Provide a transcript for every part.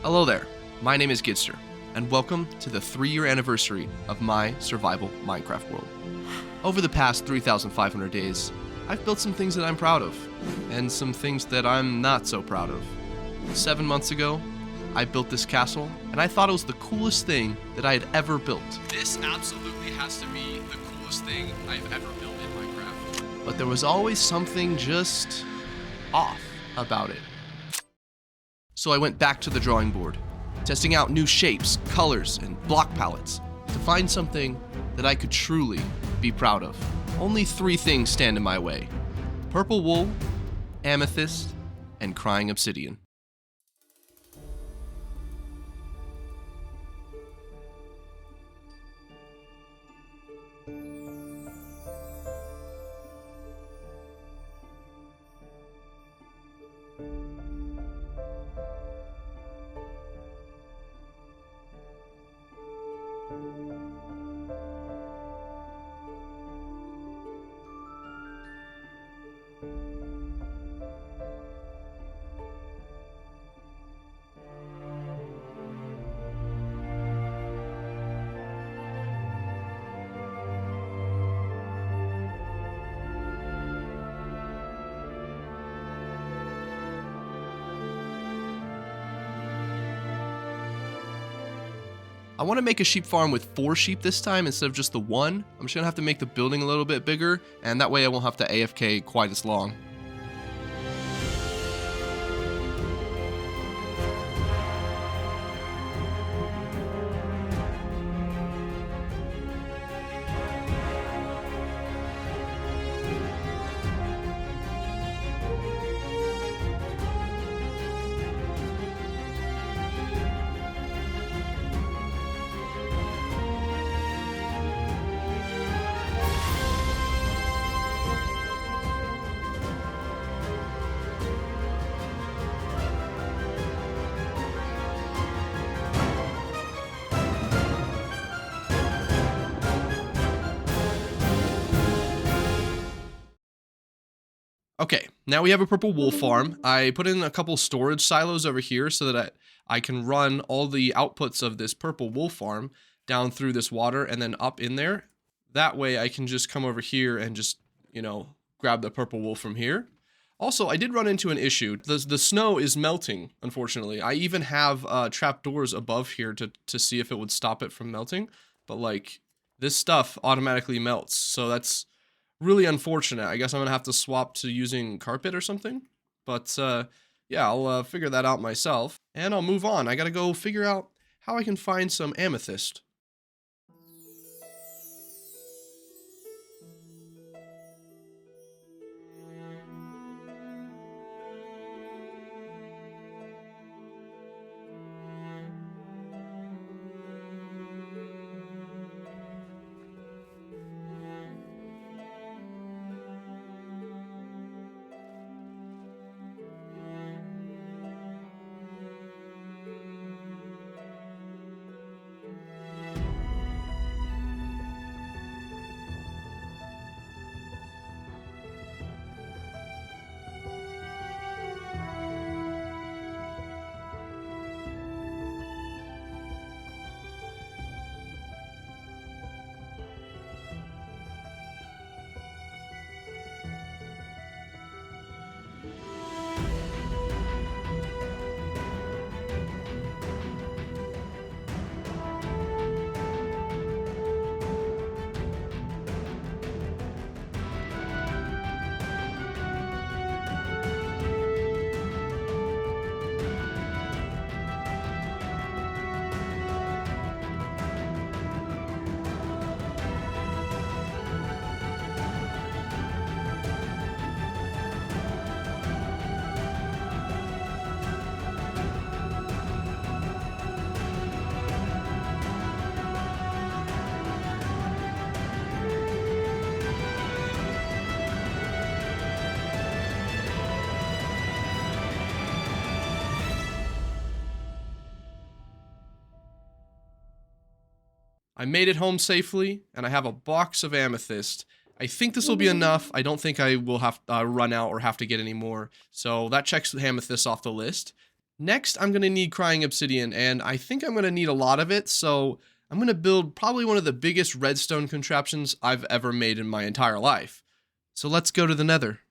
Hello there, my name is Gidster, and welcome to the 3-year anniversary of my survival Minecraft world. Over the past 3,500 days, I've built some things that I'm proud of, and some things that I'm not so proud of. 7 months ago, I built this castle, and I thought it was the coolest thing that I had ever built. This absolutely has to be the coolest thing I've ever built in Minecraft. But there was always something just off about it. So I went back to the drawing board, testing out new shapes, colors, and block palettes to find something that I could truly be proud of. Only 3 things stand in my way: purple wool, amethyst, and crying obsidian. I want to make a sheep farm with 4 sheep this time instead of just the 1. I'm just going to have to make the building a little bit bigger, and that way I won't have to AFK quite as long. Okay, now we have a purple wool farm. I put in a couple storage silos over here so that I can run all the outputs of this purple wool farm down through this water and then up in there. That way I can just come over here and just, grab the purple wool from here. Also, I did run into an issue. The snow is melting, unfortunately. I even have trapdoors above here to see if it would stop it from melting. But, this stuff automatically melts, so that's really unfortunate. I guess I'm gonna have to swap to using carpet or something. But yeah, I'll figure that out myself. And I'll move on. I gotta go figure out how I can find some amethyst. I made it home safely, and I have a box of amethyst. I think this will be enough. I don't think I will have run out or have to get any more. So that checks the amethyst off the list. Next, I'm going to need crying obsidian, and I think I'm going to need a lot of it, so I'm going to build probably one of the biggest redstone contraptions I've ever made in my entire life. So let's go to the Nether.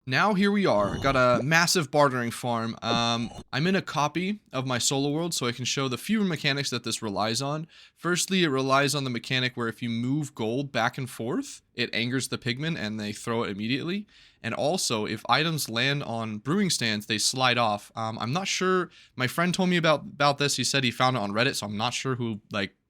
Now here we are. Got a massive bartering farm. I'm in a copy of my solo world, so I can show the few mechanics that this relies on. Firstly, it relies on the mechanic where if you move gold back and forth, it angers the pigmen and they throw it immediately. And also, if items land on brewing stands, they slide off. I'm not sure. My friend told me about this. He said he found it on Reddit, so I'm not sure who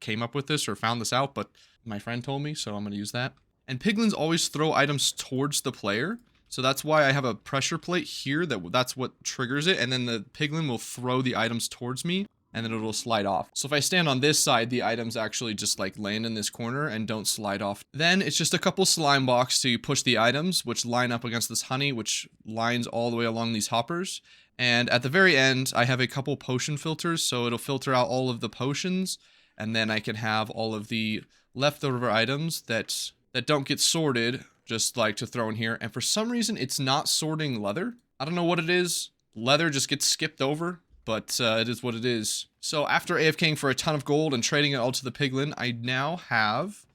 came up with this or found this out, but my friend told me, so I'm gonna use that. And piglins always throw items towards the player. So that's why I have a pressure plate here, that's what triggers it, and then the piglin will throw the items towards me, and then it'll slide off. So if I stand on this side, the items actually just land in this corner and don't slide off. Then it's just a couple slime blocks to push the items, which line up against this honey, which lines all the way along these hoppers. And at the very end, I have a couple potion filters, so it'll filter out all of the potions, and then I can have all of the leftover items that don't get sorted, just to throw in here. And for some reason, it's not sorting leather. I don't know what it is. Leather just gets skipped over, but it is what it is. So after AFKing for a ton of gold and trading it all to the piglin, I now have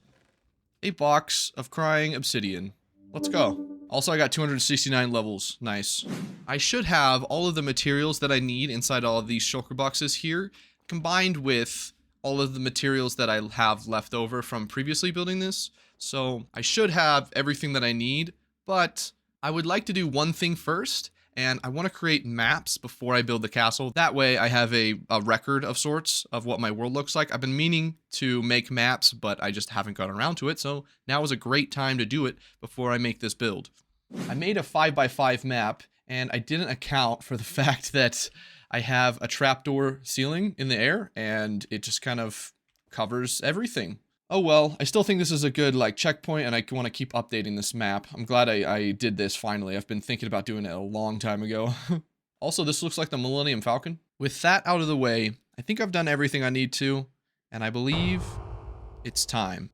a box of crying obsidian. Let's go. Also, I got 269 levels. Nice. I should have all of the materials that I need inside all of these shulker boxes here, combined with all of the materials that I have left over from previously building this. So I should have everything that I need, but I would like to do one thing first, and I want to create maps before I build the castle. That way I have a record of sorts of what my world looks like. I've been meaning to make maps, but I just haven't gotten around to it, so now is a great time to do it before I make this build. I made a 5x5 map, and I didn't account for the fact that I have a trapdoor ceiling in the air, and it just kind of covers everything. Oh well, I still think this is a good checkpoint, and I want to keep updating this map. I'm glad I did this finally. I've been thinking about doing it a long time ago. Also, this looks like the Millennium Falcon. With that out of the way, I think I've done everything I need to, and I believe it's time.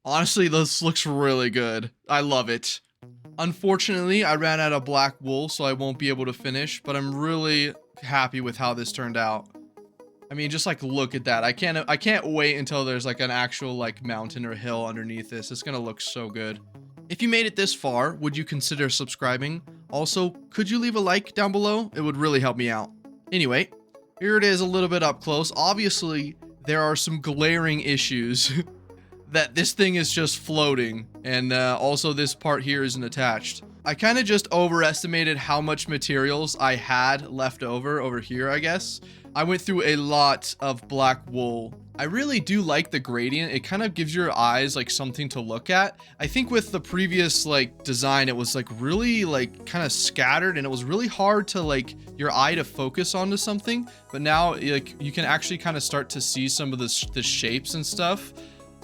Honestly, this looks really good. I love it. Unfortunately, I ran out of black wool, so I won't be able to finish, but I'm really happy with how this turned out. I mean, just like look at that. I can't wait until there's like an actual like mountain or hill underneath this. It's gonna look so good. If you made it this far, would you consider subscribing? Also, could you leave a like down below? It would really help me out. Anyway, here it is a little bit up close. Obviously, there are some glaring issues that this thing is just floating, and also this part here isn't attached. I kind of just overestimated how much materials I had left over here, I guess. I went through a lot of black wool. I really do like the gradient. It kind of gives your eyes like something to look at. I think with the previous like design, it was like really like kind of scattered, and it was really hard to like your eye to focus onto something. But now like you can actually kind of start to see some of the shapes and stuff.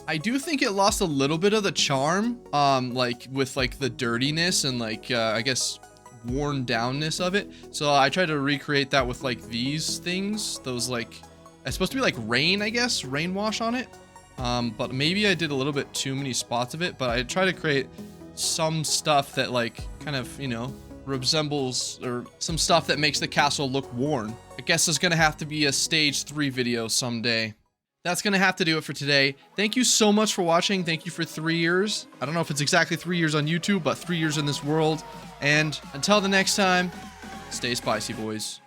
I do think it lost a little bit of the charm, like with like the dirtiness and like I guess worn downness of it. So I tried to recreate that with like these things. Those like, it's supposed to be like rain, I guess, rain wash on it. But maybe I did a little bit too many spots of it. But I try to create some stuff that like kind of, you know, resembles, or some stuff that makes the castle look worn. I guess there's gonna have to be a stage 3 video someday. That's going to have to do it for today. Thank you so much for watching. Thank you for 3 years. I don't know if it's exactly 3 years on YouTube, but 3 years in this world. And until the next time, stay spicy, boys.